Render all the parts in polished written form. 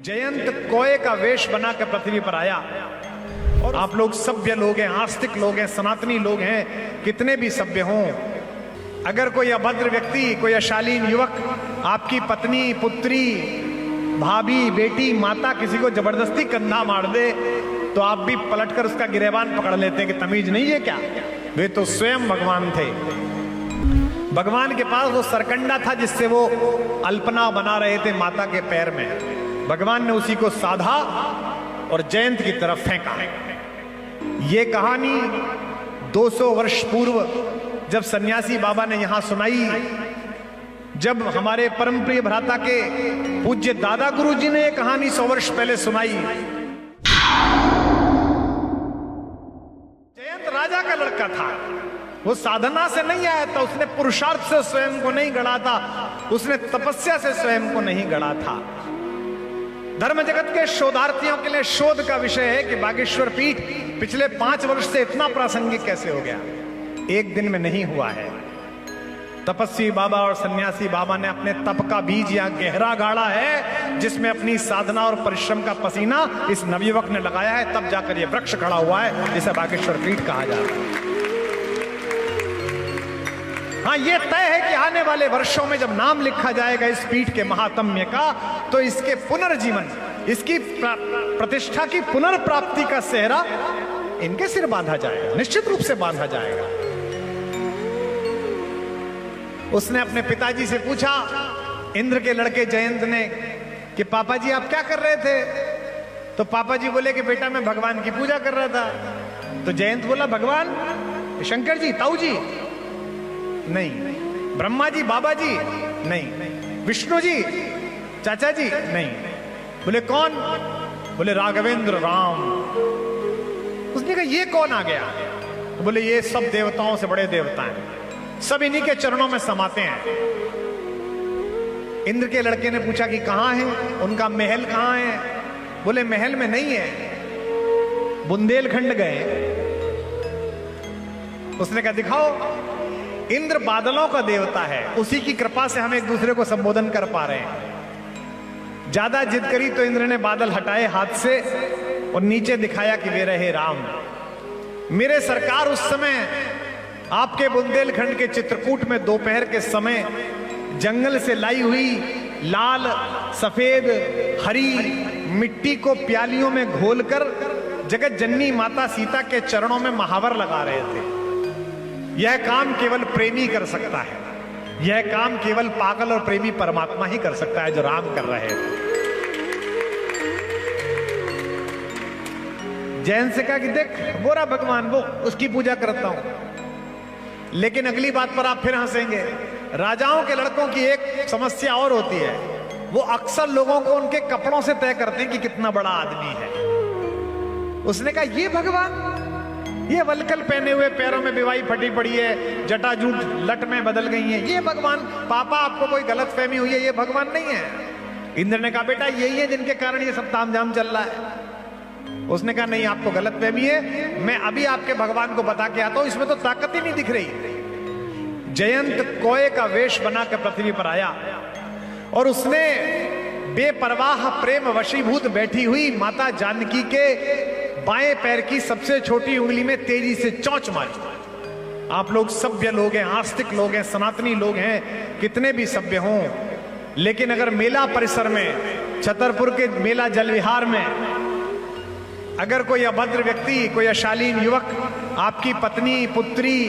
जयंत कोए का वेश बना के पृथ्वी पर आया और आप लोग सभ्य लोग हैं, आस्तिक लोग हैं, सनातनी लोग हैं, कितने भी सभ्य हों, अगर कोई अभद्र व्यक्ति, कोई अशालीन युवक आपकी पत्नी, पुत्री, भाभी, बेटी, माता किसी को जबरदस्ती कंधा मार दे तो आप भी पलटकर उसका गिरेबान पकड़ लेते हैं कि तमीज नहीं है क्या। वे तो स्वयं भगवान थे। भगवान के पास वो सरकंडा था जिससे वो अल्पना बना रहे थे माता के पैर में। भगवान ने उसी को साधा और जयंत की तरफ फेंका। ये कहानी 200 वर्ष पूर्व जब सन्यासी बाबा ने यहां सुनाई, जब हमारे परम प्रिय भ्राता के पूज्य दादा गुरु जी ने ये कहानी 100 वर्ष पहले सुनाई। जयंत राजा का लड़का था, वो साधना से नहीं आया था, उसने पुरुषार्थ से स्वयं को नहीं गढ़ा था, उसने तपस्या से स्वयं को नहीं गढ़ा था। धर्म जगत के शोधार्थियों के लिए शोध का विषय है कि बागेश्वर पीठ पिछले 5 वर्ष से इतना प्रासंगिक कैसे हो गया। एक दिन में नहीं हुआ है। तपस्वी बाबा और सन्यासी बाबा ने अपने तप का बीज या गहरा गाड़ा है, जिसमें अपनी साधना और परिश्रम का पसीना इस नवयुवक ने लगाया है, तब जाकर यह वृक्ष खड़ा हुआ है जिसे बागेश्वर पीठ कहा जाता है। हाँ, यह तय है कि आने वाले वर्षों में जब नाम लिखा जाएगा इस पीठ के महात्म्य का, तो इसके पुनर्जीवन, इसकी प्रतिष्ठा की पुनर्प्राप्ति का सेहरा इनके सिर बांधा जाएगा, निश्चित रूप से बांधा जाएगा। उसने अपने पिताजी से पूछा, इंद्र के लड़के जयंत ने, कि पापा जी आप क्या कर रहे थे? तो पापा जी बोले कि बेटा मैं भगवान की पूजा कर रहा था। तो जयंत बोला, भगवान? शंकर जी, ताऊ जी? नहीं। ब्रह्मा जी, बाबा जी? नहीं। विष्णु जी, चाचा जी? नहीं। बोले कौन? बोले राघवेंद्र, राम। उसने कहा ये कौन आ गया? तो बोले ये सब देवताओं से बड़े देवता हैं, सब इन्हीं के चरणों में समाते हैं। इंद्र के लड़के ने पूछा कि कहां है, उनका महल कहां है? बोले महल में नहीं है, बुंदेलखंड गए। उसने कहा दिखाओ। इंद्र बादलों का देवता है, उसी की कृपा से हम एक दूसरे को संबोधन कर पा रहे हैं। ज्यादा जिद करी तो इंद्र ने बादल हटाए हाथ से और नीचे दिखाया कि वे रहे राम। मेरे सरकार उस समय आपके बुंदेलखंड के चित्रकूट में दोपहर के समय जंगल से लाई हुई लाल, सफेद, हरी मिट्टी को प्यालियों में घोलकर जगत जननी माता सीता के चरणों में महावर लगा रहे थे। यह काम केवल प्रेमी कर सकता है, यह काम केवल पागल और प्रेमी परमात्मा ही कर सकता है, जो राम कर रहे थे। जैन से कहा कि देख वो रहा भगवान, वो उसकी पूजा करता हूं। लेकिन अगली बात पर आप फिर हंसेंगे। राजाओं के लड़कों की एक समस्या और होती है, वो अक्सर लोगों को उनके कपड़ों से तय करते हैं कि कितना बड़ा आदमी है। उसने कहा ये भगवान, ये वलकल पहने हुए, पैरों में बिवाई फटी पड़ी है, जटाजूट लट में बदल गई है, ये भगवान? पापा आपको कोई गलतफहमी हुई है, ये भगवान नहीं है। इंद्र ने कहा बेटा यही है जिनके कारण ये सब तामझाम चल रहा है। उसने कहा नहीं, आपको गलतफहमी है, मैं अभी आपके भगवान को बता के आता हूं, इसमें तो ताकत ही नहीं दिख रही। जयंत कोए का वेश बना के पृथ्वी पर आया और उसने बेपरवाह प्रेम वशीभूत बैठी हुई माता जानकी के बाएं पैर की सबसे छोटी उंगली में तेजी से चोंच मारी। आप लोग सभ्य लोग हैं, आस्तिक लोग हैं, सनातनी लोग हैं, कितने भी सभ्य हों, लेकिन अगर मेला परिसर में, छतरपुर के मेला जल विहार में अगर कोई अभद्र व्यक्ति, कोई अशालीन युवक आपकी पत्नी, पुत्री,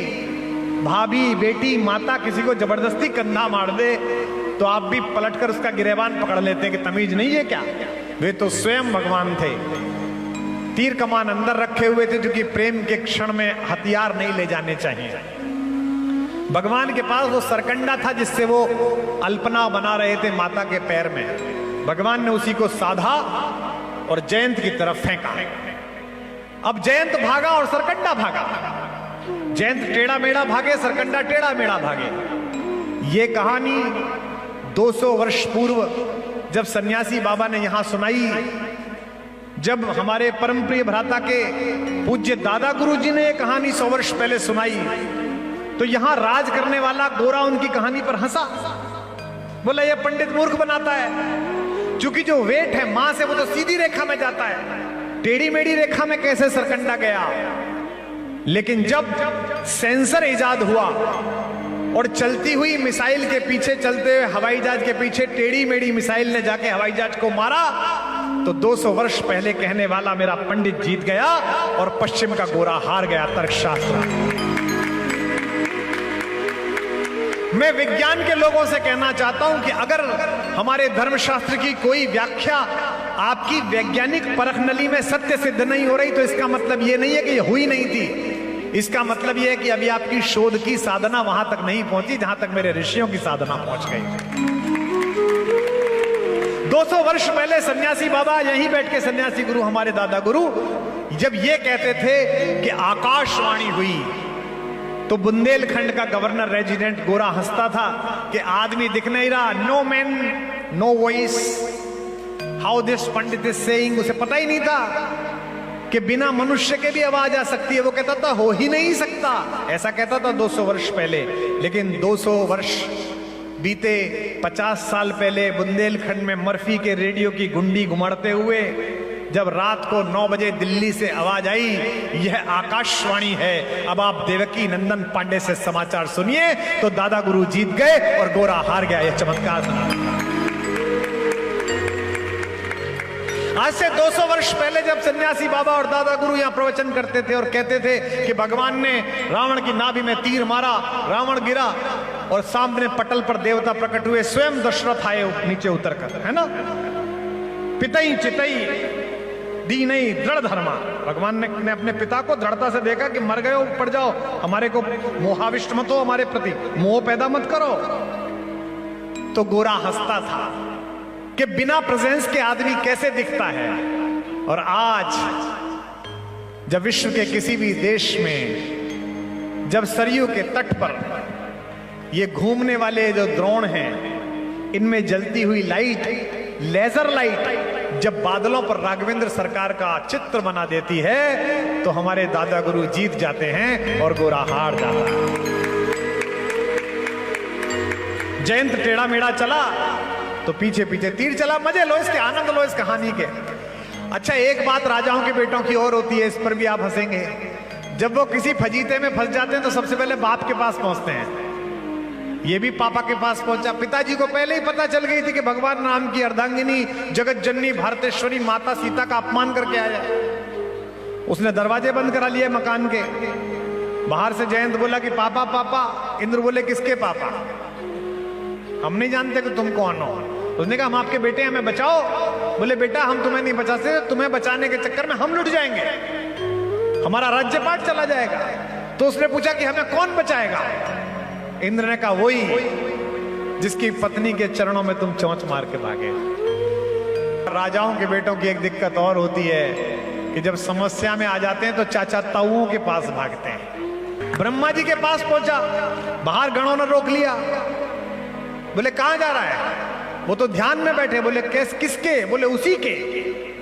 भाभी, बेटी, माता किसी को जबरदस्ती कंधा मार दे तो आप भी पलटकर उसका गिरेबान पकड़ लेते हैं कि तमीज नहीं है क्या। वे तो स्वयं भगवान थे। तीर कमान अंदर रखे हुए थे, क्योंकि प्रेम के क्षण में हथियार नहीं ले जाने चाहिए। भगवान के पास वो सरकंडा था जिससे वो अल्पना बना रहे थे माता के पैर में। भगवान ने उसी को साधा और जयंत की तरफ फेंका। अब जयंत भागा और सरकंडा भागा। जयंत टेढ़ा मेढ़ा भागे, सरकंडा टेढ़ा मेढ़ा भागे। ये कहानी 200 वर्ष पूर्व जब सन्यासी बाबा ने यहां सुनाई, जब हमारे परम प्रिय भ्राता के पूज्य दादा गुरु जी ने यह कहानी 100 वर्ष पहले सुनाई, तो यहां राज करने वाला गोरा उनकी कहानी पर हंसा। बोला ये पंडित मूर्ख बनाता है, क्योंकि जो वेट है मां से वो तो सीधी रेखा में जाता है, टेढ़ी मेढ़ी रेखा में कैसे सरकंडा गया। लेकिन जब सेंसर इजाद हुआ और चलती हुई मिसाइल के पीछे, चलते हुए हवाई जहाज के पीछे टेढ़ी मेढ़ी मिसाइल ने जाके हवाई जहाज को मारा, तो 200 वर्ष पहले कहने वाला मेरा पंडित जीत गया और पश्चिम का गोरा हार गया। तर्कशास्त्र। मैं विज्ञान के लोगों से कहना चाहता हूं कि अगर हमारे धर्मशास्त्र की कोई व्याख्या आपकी वैज्ञानिक परख नली में सत्य सिद्ध नहीं हो रही, तो इसका मतलब यह नहीं है कि यह हुई नहीं थी। इसका मतलब यह है कि अभी आपकी शोध की साधना वहां तक नहीं पहुंची जहां तक मेरे ऋषियों की साधना पहुंच गई। 200 वर्ष पहले सन्यासी बाबा यहीं बैठ के, सन्यासी गुरु हमारे दादा गुरु जब ये कहते थे कि आकाशवाणी हुई, तो बुंदेलखंड का गवर्नर रेजिडेंट गोरा हंसता था कि आदमी दिख नहीं रहा, no man no voice, how this pandit is saying. उसे पता ही नहीं था कि बिना मनुष्य के भी आवाज आ सकती है। वो कहता था हो ही नहीं सकता, ऐसा कहता था 200 वर्ष पहले। लेकिन 200 वर्ष बीते, 50 साल पहले बुंदेलखंड में मर्फी के रेडियो की गुंडी घुमाड़ते हुए जब रात को 9 बजे दिल्ली से आवाज आई, यह आकाशवाणी है, अब आप देवकी नंदन पांडे से समाचार सुनिए, तो दादा गुरु जीत गए और गोरा हार गया। यह चमत्कार था। आज से 200 वर्ष पहले जब सन्यासी बाबा और दादा गुरु यहां प्रवचन करते थे और कहते थे कि भगवान ने रावण की नाभि में तीर मारा, रावण गिरा और सामने पटल पर देवता प्रकट हुए, स्वयं दशरथ आए नीचे उतरकर, है ना, पितई चितई दी नहीं दृढ़ धर्मा। भगवान ने अपने पिता को दृढ़ता से देखा कि मर गए हो, पड़ जाओ, हमारे को मोहाविष्ट मत हो, हमारे प्रति मोह पैदा मत करो। तो गोरा हंसता था कि बिना प्रेजेंस के आदमी कैसे दिखता है। और आज जब विश्व के किसी भी देश में, जब सरयू के तट पर ये घूमने वाले जो द्रोण हैं, इनमें जलती हुई लाइट, लेजर लाइट जब बादलों पर राघवेंद्र सरकार का चित्र बना देती है, तो हमारे दादा गुरु जीत जाते हैं और गोरा हार जाता है। जयंत टेढ़ा मेढ़ा चला तो पीछे पीछे तीर चला। मजे लो इसके, आनंद लो इस कहानी के। अच्छा, एक बात राजाओं के बेटों की और होती है, इस पर भी आप हंसेंगे। जब वो किसी फजीते में फंस जाते हैं तो सबसे पहले बाप के पास पहुंचते हैं। ये भी पापा के पास पहुंचा। पिताजी को पहले ही पता चल गई थी कि भगवान राम की अर्धांगिनी जगत जननी भारतेश्वरी माता सीता का अपमान करके आया। उसने दरवाजे बंद करा लिए मकान के। बाहर से जयंत बोला कि पापा पापा। इंद्र बोले किसके पापा? हम नहीं जानते कि तुम कौन हो। उसने कहा हम आपके बेटे हैं, हमें बचाओ। बोले बेटा हम तुम्हें नहीं बचा सकते, तुम्हें बचाने के चक्कर में हम लुट जाएंगे, हमारा राज्यपाट चला जाएगा। तो उसने पूछा कि हमें कौन बचाएगा? इंद्र ने कहा वही जिसकी पत्नी के चरणों में तुम चोंच मार के भागे। राजाओं के बेटों की एक दिक्कत और होती है कि जब समस्या में आ जाते हैं तो चाचा ताऊओं के पास भागते हैं। ब्रह्मा जी के पास पहुंचा, बाहर गणों ने रोक लिया। बोले कहां जा रहा है? वो तो ध्यान में बैठे। बोले किसके? बोले उसी के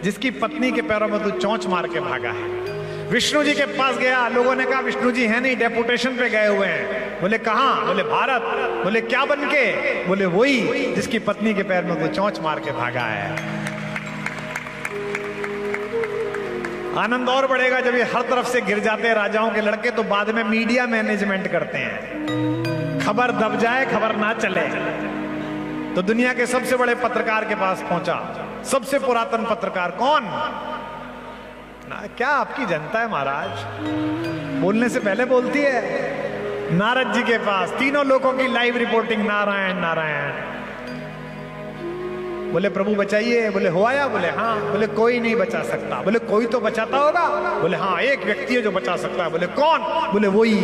जिसकी पत्नी के पैरों में तू चोंच मार के भागा है। विष्णु जी के पास गया, लोगों ने कहा विष्णु जी है नहीं, डेपुटेशन पे गए हुए हैं। बोले कहां? बोले भारत। बोले क्या बन के? बोले वही जिसकी पत्नी के पैर में तू चोंच मार के भागा है। आनंद और बढ़ेगा जब ये हर तरफ से गिर जाते हैं राजाओं के लड़के, तो बाद में मीडिया मैनेजमेंट करते हैं। खबर दब जाए, खबर ना चले। तो दुनिया के सबसे बड़े पत्रकार के पास पहुंचा। सबसे पुरातन पत्रकार कौन? क्या आपकी जनता है महाराज, बोलने से पहले बोलती है। नारद जी के पास तीनों लोगों की लाइव रिपोर्टिंग, नारायण नारायण। बोले प्रभु बचाइए। बोले हो आया? बोले हाँ। बोले कोई नहीं बचा सकता। बोले कोई तो बचाता होगा? बोले हाँ एक व्यक्ति है जो बचा सकता है। बोले कौन? बोले वही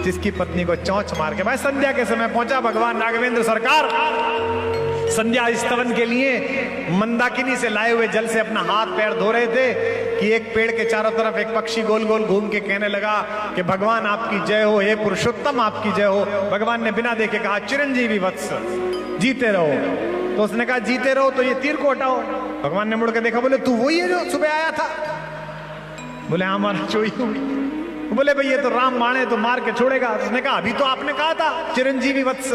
जिसकी पत्नी को चोंच मार के। भाई संध्या के समय पहुंचा भगवान राघवेंद्र सरकार संध्या स्तवन के लिए मंदाकिनी से लाए हुए जल से अपना हाथ पैर धो रहे थे कि एक पेड़ के चारों तरफ एक पक्षी गोल गोल घूम के कहने लगा कि भगवान आपकी जय हो, हे पुरुषोत्तम आपकी जय हो। भगवान ने बिना देखे कहा चिरंजीवी वत्स, जीते रहो। तो उसने कहा जीते रहो तो ये तीर को हटाओ। भगवान ने मुड़ के देखा, बोले तू वही है जो सुबह आया था? बोले हाँ मारा चोई। बोले भाई ये तो राम बाण है तो मार के छोड़ेगा। उसने कहा अभी तो आपने कहा था चिरंजीवी वत्स।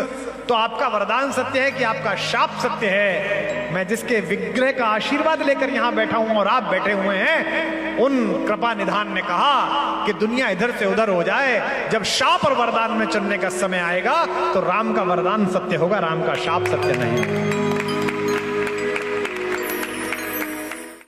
तो आपका वरदान सत्य है कि आपका शाप सत्य है। मैं जिसके विग्रह का आशीर्वाद लेकर यहां बैठा हूं और आप बैठे हुए हैं, उन कृपा निधान ने कहा कि दुनिया इधर से उधर हो जाए। जब शाप और वरदान में चुनने का समय आएगा तो राम का वरदान सत्य होगा, राम का शाप सत्य नहीं।